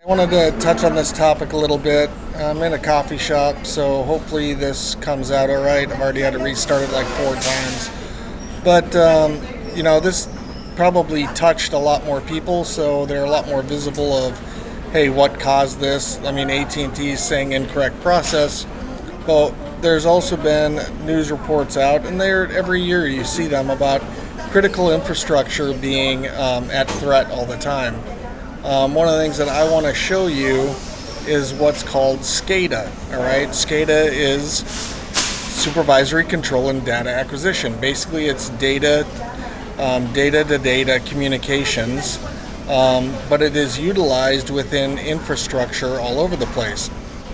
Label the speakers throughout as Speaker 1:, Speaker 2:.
Speaker 1: I wanted to touch on this topic a little bit. I'm in a coffee shop, so hopefully this comes out all right. I've already had to restart it like 4 times. But, this probably touched a lot more people, so they're a lot more visible of, hey, what caused this? I mean, AT&T is saying incorrect process. But there's also been news reports out, and every year you see them about critical infrastructure being at threat all the time. One of the things that I want to show you is what's called SCADA. All right, SCADA is supervisory control and data acquisition. Basically, it's data to data communications, but it is utilized within infrastructure all over the place.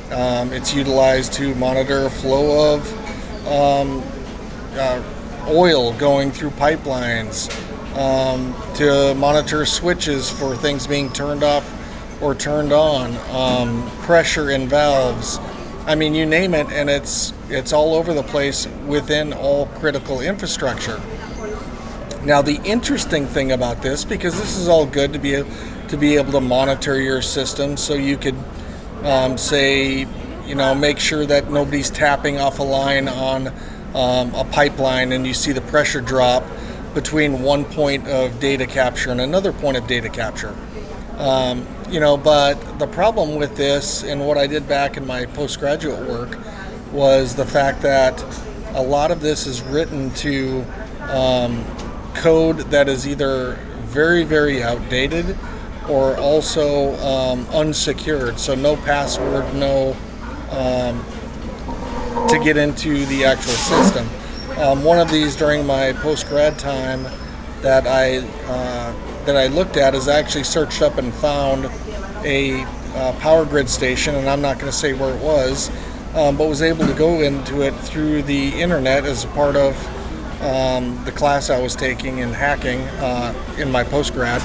Speaker 1: It's utilized to monitor flow of oil going through pipelines, to monitor switches for things being turned off or turned on, pressure in valves. I mean, you name it, and it's all over the place within all critical infrastructure. Now, the interesting thing about this, because this is all good to be able to monitor your system, so you could make sure that nobody's tapping off a line on a pipeline, and you see the pressure drop between one point of data capture and another point of data capture. But the problem with this, and what I did back in my postgraduate work, was the fact that a lot of this is written to code that is either very, very outdated or also unsecured. So no password, no to get into the actual system. One of these during my post-grad time that I looked at is I actually searched up and found a power grid station, and I'm not going to say where it was, but was able to go into it through the internet as a part of the class I was taking in hacking in my post-grad.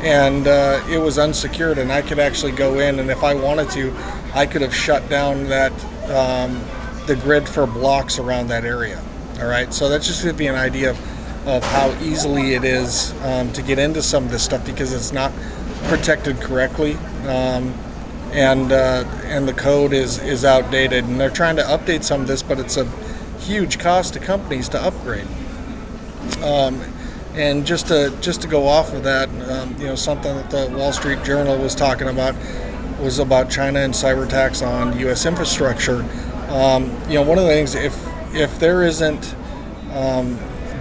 Speaker 1: And it was unsecured, and I could actually go in, and if I wanted to, I could have shut down that the grid for blocks around that area. All right, so that's just to give you an idea of how easily it is to get into some of this stuff, because it's not protected correctly, and the code is outdated, and they're trying to update some of this, but it's a huge cost to companies to upgrade. And just to go off of that, something that the Wall Street Journal was talking about was about China and cyber attacks on U.S. infrastructure. One of the things, if there isn't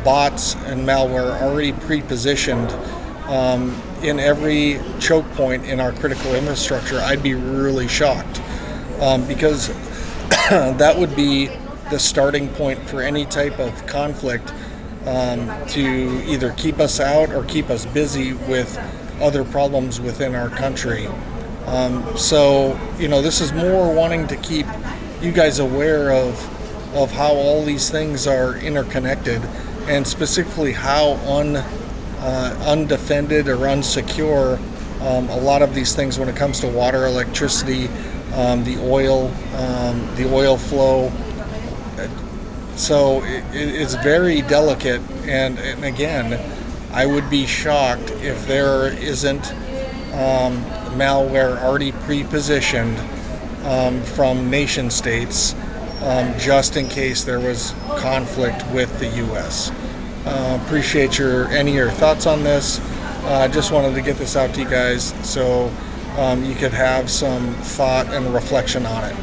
Speaker 1: bots and malware already pre-positioned in every choke point in our critical infrastructure, I'd be really shocked, because that would be the starting point for any type of conflict, to either keep us out or keep us busy with other problems within our country. This is more wanting to keep you guys aware of how all these things are interconnected, and specifically how undefended or unsecure a lot of these things when it comes to water, electricity, the oil flow. So it's very delicate, and again, I would be shocked if there isn't malware already pre-positioned from nation states, just in case there was conflict with the U.S. Appreciate any of your thoughts on this. Just wanted to get this out to you guys so you could have some thought and reflection on it.